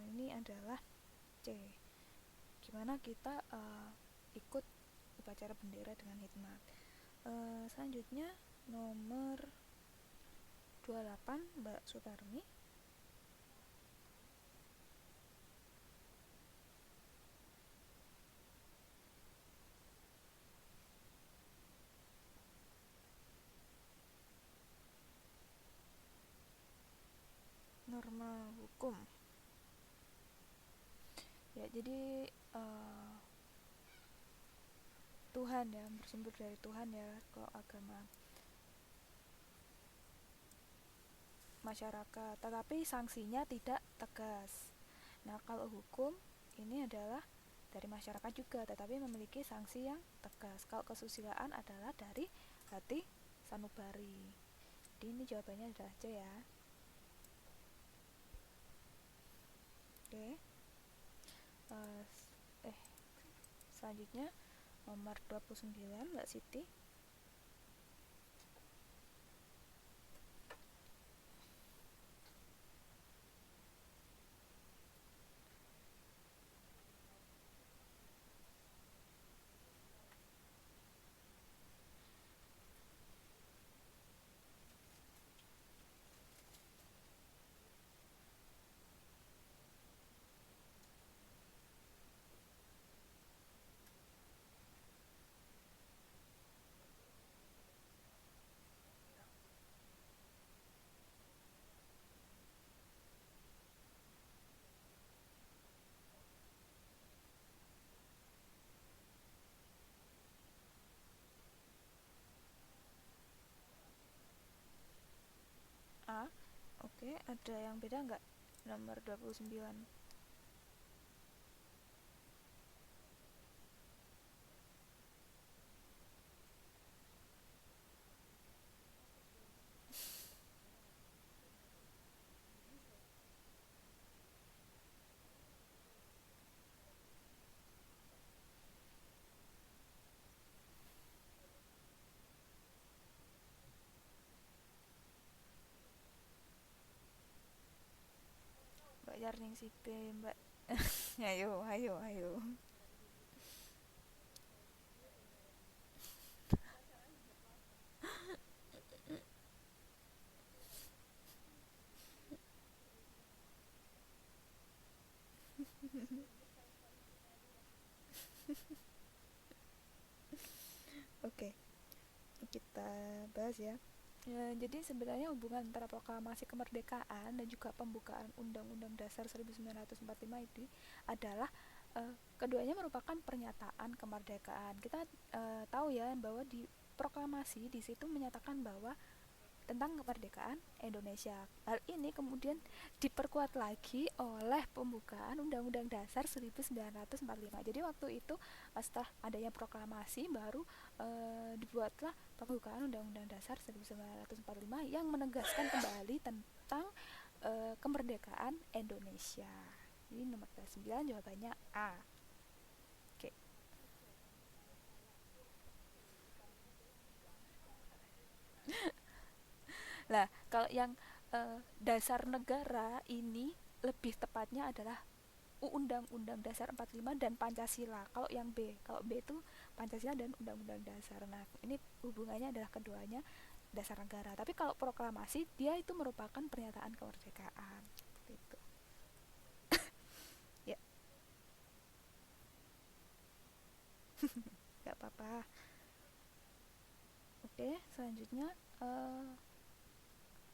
ini adalah C. Gimana kita ikut upacara bendera dengan hikmat. Selanjutnya nomor 28 Mbak Sutarmi. Norma hukum. Ya, jadi Tuhan ya, bersumber dari Tuhan ya kalau agama masyarakat, tetapi sanksinya tidak tegas. Nah, kalau hukum ini adalah dari masyarakat juga, tetapi memiliki sanksi yang tegas. Kalau kesusilaan adalah dari hati sanubari. Jadi ini jawabannya adalah C ya. Oke. Eh, eh Selanjutnya nomor 29 Mbak Siti. A. Oke, ada yang beda nggak? Nomor 29. Mbak Yarning Sipe, Mbak. Ayo, ayo, ayo. Oke, kita bahas ya. Jadi sebenarnya hubungan antara proklamasi kemerdekaan dan juga pembukaan Undang-Undang Dasar 1945 itu adalah keduanya merupakan pernyataan kemerdekaan. Kita tahu ya bahwa di proklamasi di situ menyatakan bahwa tentang kemerdekaan Indonesia. Hal ini kemudian diperkuat lagi oleh pembukaan Undang-Undang Dasar 1945. Jadi waktu itu setelah adanya proklamasi baru dibuatlah pembukaan Undang-Undang Dasar 1945 yang menegaskan kembali tentang kemerdekaan Indonesia. Jadi nomor 9 jawabannya A. Oke. Lah, kalau yang dasar negara ini lebih tepatnya adalah Undang-Undang Dasar 45 dan Pancasila. Kalau yang B, kalau B itu Pancasila dan Undang-Undang Dasar. Nah, ini hubungannya adalah keduanya dasar negara. Tapi kalau proklamasi dia itu merupakan pernyataan kemerdekaan. Seperti itu. Ya, nggak apa-apa. Oke, selanjutnya eh,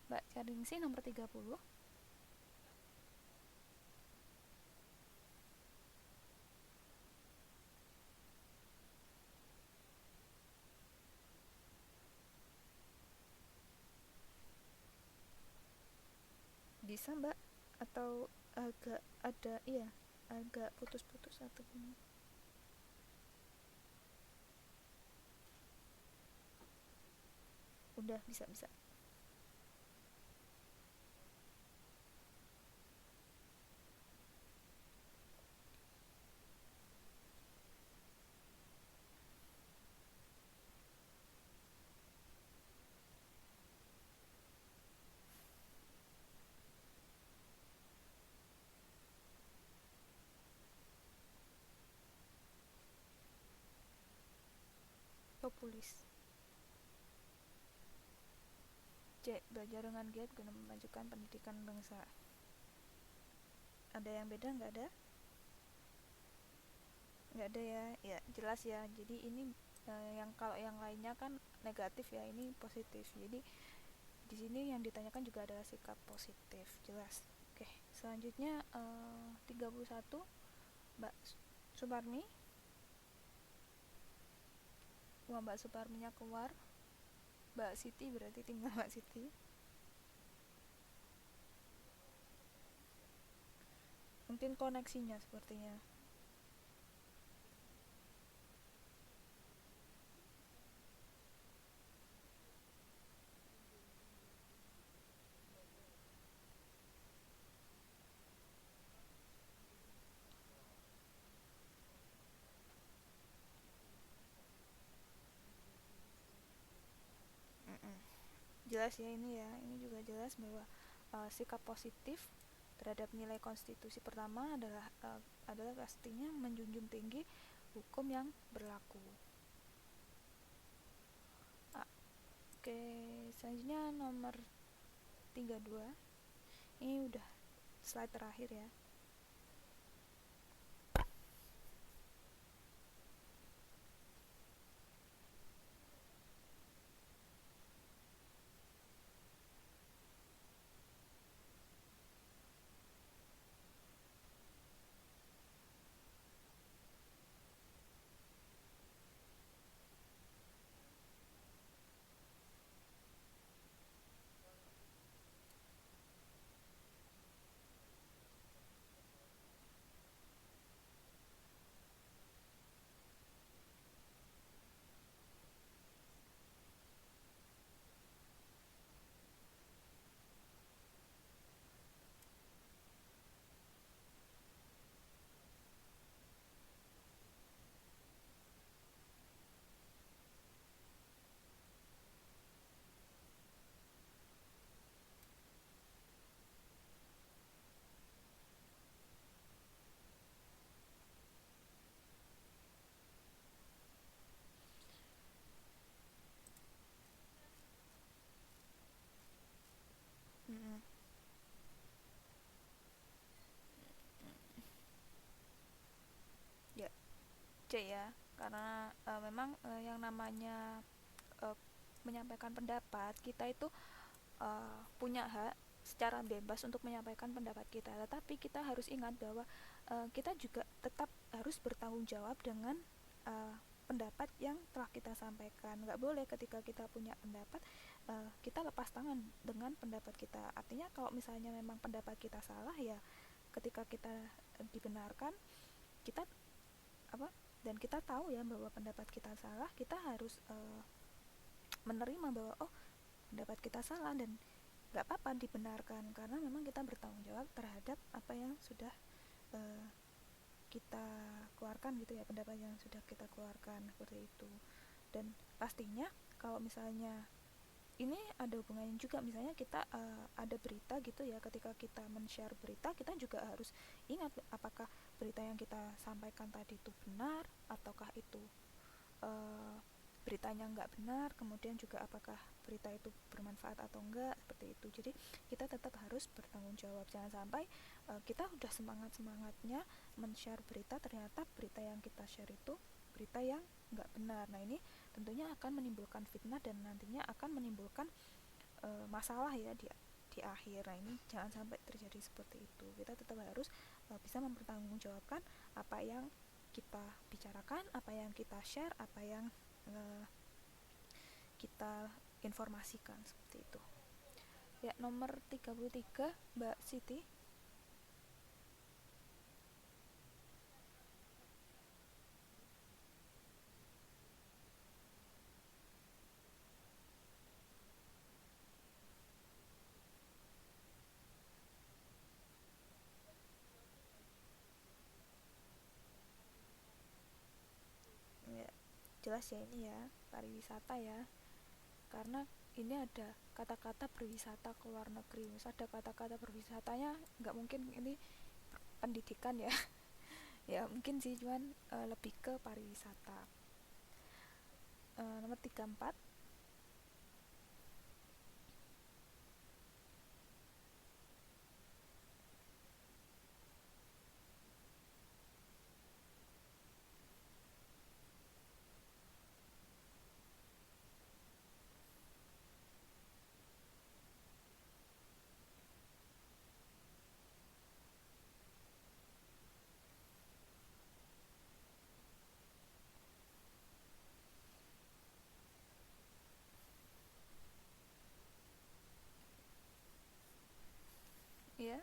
Mbak Charingsi nomor 30. Bisa, Mbak? Atau agak ada iya, agak putus-putus atau gimana? Udah bisa. Populis. C. Belajar dengan giat guna memajukan pendidikan bangsa. Ada yang beda nggak ada? Nggak ada ya. Ya jelas ya. Jadi ini yang kalau yang lainnya kan negatif ya, ini positif. Jadi di sini yang ditanyakan juga adalah sikap positif. Jelas. Oke, selanjutnya 31 Mbak Suparmi. Wah, Mbak Suparminya keluar. Mbak Siti berarti tinggal Mbak Siti. Mungkin koneksinya sepertinya. Jelas ya ini ya, ini juga jelas bahwa sikap positif terhadap nilai konstitusi pertama adalah pastinya menjunjung tinggi hukum yang berlaku. Oke, selanjutnya nomor 32. Ini udah slide terakhir ya. Mm-mm. Ya, C ya, karena memang yang namanya uh, menyampaikan pendapat kita itu punya hak secara bebas untuk menyampaikan pendapat kita, tetapi kita harus ingat bahwa kita juga tetap harus bertanggung jawab dengan uh, pendapat yang telah kita sampaikan. Nggak boleh ketika kita punya pendapat kita lepas tangan dengan pendapat kita. Artinya kalau misalnya memang pendapat kita salah ya, ketika kita dibenarkan, kita apa dan kita tahu ya bahwa pendapat kita salah, kita harus menerima bahwa oh, pendapat kita salah dan nggak apa-apa dibenarkan, karena memang kita bertanggung jawab terhadap apa yang sudah uh, kita keluarkan gitu ya, pendapat yang sudah kita keluarkan seperti itu. Dan pastinya kalau misalnya ini ada hubungannya juga, misalnya kita ada berita gitu ya, ketika kita men-share berita kita juga harus ingat apakah berita yang kita sampaikan tadi itu benar ataukah itu uh, beritanya nggak benar, kemudian juga apakah berita itu bermanfaat atau enggak, seperti itu. Jadi kita tetap harus bertanggung jawab, jangan sampai kita udah semangat-semangatnya men-share berita, ternyata berita yang kita share itu berita yang nggak benar. Nah ini tentunya akan menimbulkan fitnah dan nantinya akan menimbulkan masalah ya di akhir. Nah ini jangan sampai terjadi seperti itu. Kita tetap harus bisa mempertanggungjawabkan apa yang kita bicarakan, apa yang kita share, apa yang uh, kita informasikan, seperti itu. Ya, nomor 33 Mbak Siti. Ya, jelas ya ini ya, pariwisata ya. Karena ini ada kata-kata berwisata ke luar negeri. Misal ada kata-kata berwisatanya, nggak mungkin ini pendidikan ya. Ya mungkin sih, cuman lebih ke pariwisata. Nomor 34. Ya,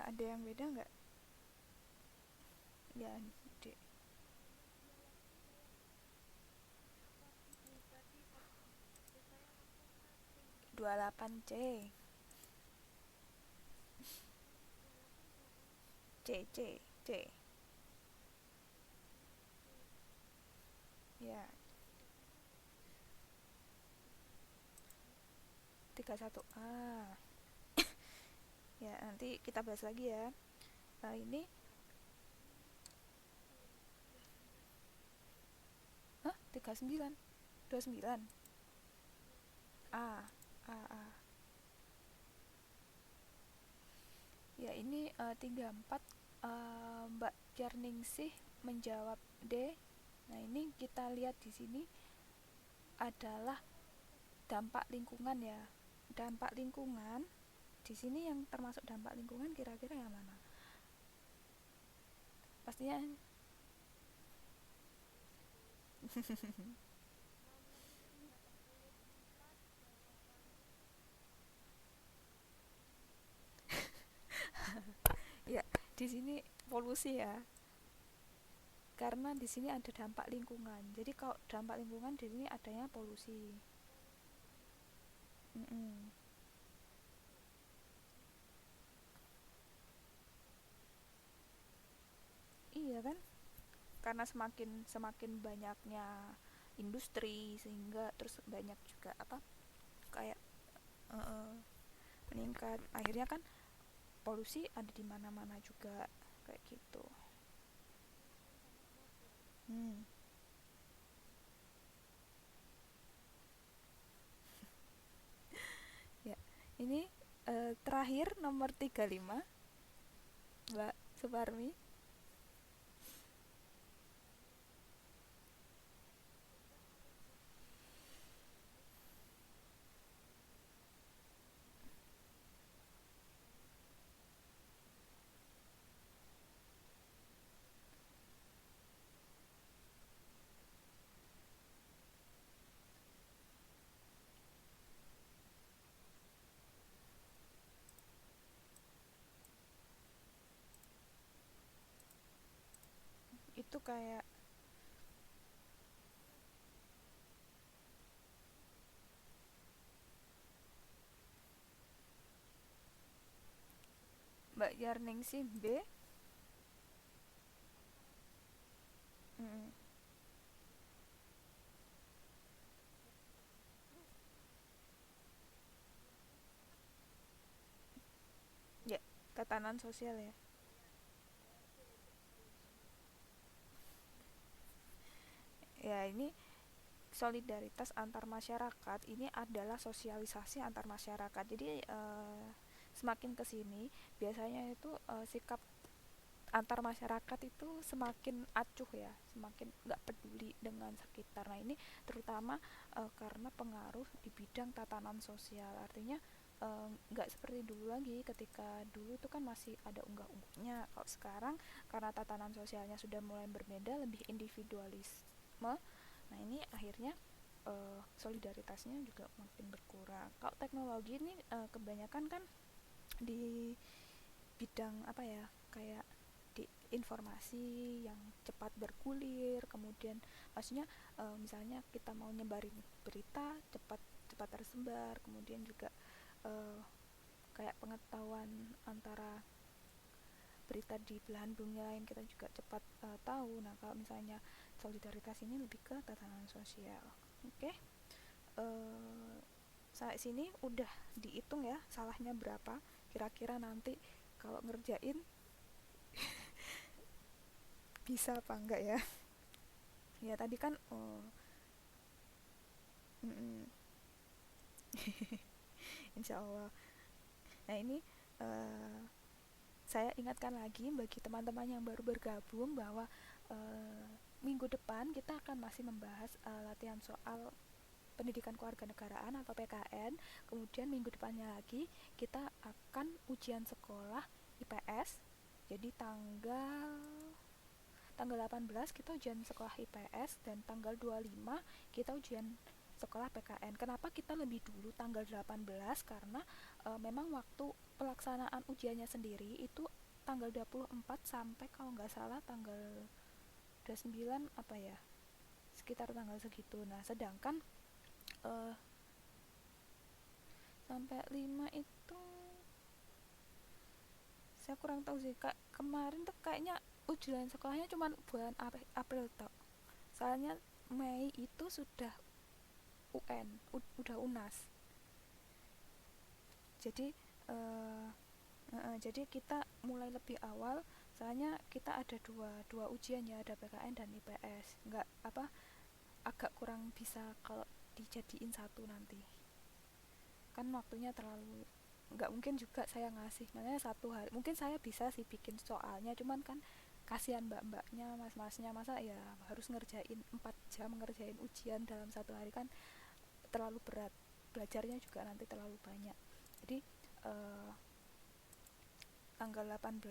ada yang beda nggak? Ya, D. 28C. C. Ya, 31A. Ya, nanti kita bahas lagi ya. Nah, ini 39, 29. A, A. Ya, ini 34, Mbak Jarningsih menjawab D. Nah, ini kita lihat di sini adalah dampak lingkungan ya. Dampak lingkungan di sini yang termasuk dampak lingkungan kira-kira yang mana? Pastinya ya, di sini polusi ya. Karena di sini ada dampak lingkungan. Jadi kalau dampak lingkungan di sini adanya polusi. Mm-mm. Iya kan? Karena semakin semakin banyaknya industri sehingga terus banyak juga apa kayak uh, meningkat. Akhirnya kan polusi ada di mana-mana juga kayak gitu. Hmm. Ya, ini terakhir nomor 35, Mbak Suparmi. Itu kayak Mbak Yarningsih B. Mm, ya, tatanan sosial ya. Ya, ini solidaritas antar masyarakat ini adalah sosialisasi antar masyarakat. Jadi semakin kesini biasanya itu sikap antar masyarakat itu semakin acuh ya, semakin nggak peduli dengan sekitar. Nah, ini terutama karena pengaruh di bidang tatanan sosial. Artinya nggak seperti dulu lagi. Ketika dulu itu kan masih ada unggah-ungguhnya. Kalau sekarang karena tatanan sosialnya sudah mulai berbeda, lebih individualisme. Nah, ini akhirnya solidaritasnya juga makin berkurang. Kalau teknologi ini kebanyakan kan di bidang apa ya, kayak di informasi yang cepat bergulir, kemudian maksudnya misalnya kita mau nyebarin berita cepat cepat tersebar, kemudian juga eh, kayak pengetahuan antara berita di belahan bumi lain kita juga cepat tahu. Nah, kalau misalnya solidaritas ini lebih ke tatanan sosial. Oke, sampai sini udah dihitung ya salahnya berapa, kira-kira nanti kalau ngerjain bisa apa enggak ya. Ya tadi kan mm, mm, insya Allah. Nah, ini uh, saya ingatkan lagi bagi teman-teman yang baru bergabung bahwa uh, minggu depan kita akan masih membahas latihan soal pendidikan kewarganegaraan atau PKN. Kemudian minggu depannya lagi kita akan ujian sekolah IPS. Jadi tanggal 18 kita ujian sekolah IPS dan tanggal 25 kita ujian sekolah PKN. Kenapa kita lebih dulu tanggal 18? Karena memang waktu pelaksanaan ujiannya sendiri itu tanggal 24 sampai kalau nggak salah tanggal 29 apa ya? Sekitar tanggal segitu. Nah, sedangkan uh, sampai 5 itu saya kurang tahu sih. Kak, kemarin tuh kayaknya ujian sekolahnya cuma bulan April toh. Soalnya Mei itu sudah UN, udah UNAS. Jadi uh, jadi kita mulai lebih awal, soalnya kita ada dua ujian ya, ada PKN dan IPS. Nggak apa, agak kurang bisa kalau dijadiin satu nanti, kan waktunya terlalu, nggak mungkin juga saya ngasih makanya satu hari. Mungkin saya bisa sih bikin soalnya, cuman kan kasihan mbak-mbaknya, mas-masnya, masa ya harus ngerjain 4 jam ngerjain ujian dalam satu hari, kan terlalu berat, belajarnya juga nanti terlalu banyak. Jadi eh, tanggal 18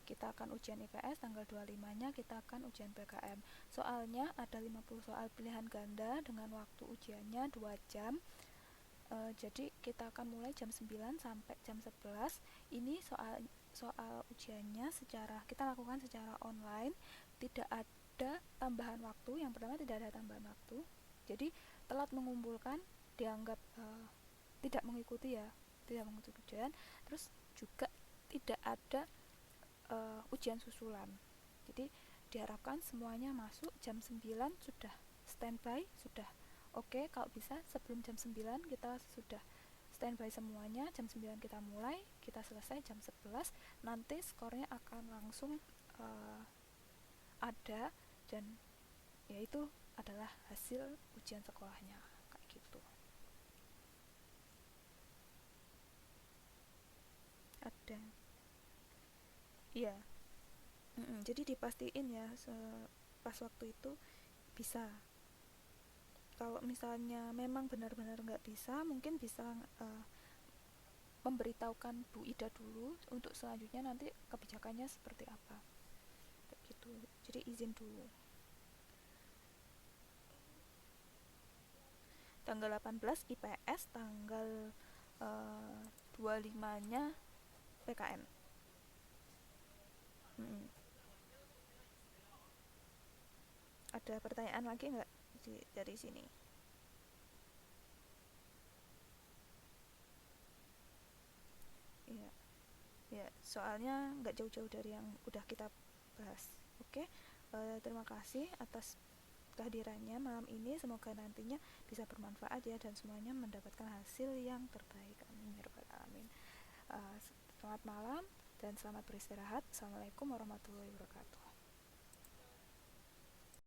kita akan ujian IPS, tanggal 25-nya kita akan ujian PKM. Soalnya ada 50 soal pilihan ganda dengan waktu ujiannya 2 jam. Jadi kita akan mulai jam 9 sampai jam 11. Ini soal soal ujiannya secara kita lakukan secara online, tidak ada tambahan waktu. Yang pertama, tidak ada tambahan waktu. Jadi telat mengumpulkan dianggap tidak mengikuti ya, tidak mengikuti ujian. Terus juga tidak ada ujian susulan. Jadi diharapkan semuanya masuk jam 9 sudah standby, sudah oke. Kalau bisa sebelum jam 9 kita sudah standby semuanya, jam 9 kita mulai, kita selesai jam 11. Nanti skornya akan langsung uh, ada, dan yaitu adalah hasil ujian sekolahnya, kayak gitu. Ada, iya. Jadi dipastiin ya, pas waktu itu bisa. Kalau misalnya memang benar-benar nggak bisa, mungkin bisa uh, memberitahukan Bu Ida dulu untuk selanjutnya nanti kebijakannya seperti apa, kayak gitu. Jadi izin dulu. Tanggal 18 IPS, tanggal 25-nya PKN. Hmm. Ada pertanyaan lagi nggak dari sini? Iya, ya, soalnya nggak jauh-jauh dari yang udah kita bahas. Oke, terima kasih atas kehadirannya malam ini. Semoga nantinya bisa bermanfaat ya, dan semuanya mendapatkan hasil yang terbaik. Amin ya rabbal alamin. Selamat malam dan selamat beristirahat. Assalamualaikum warahmatullahi wabarakatuh.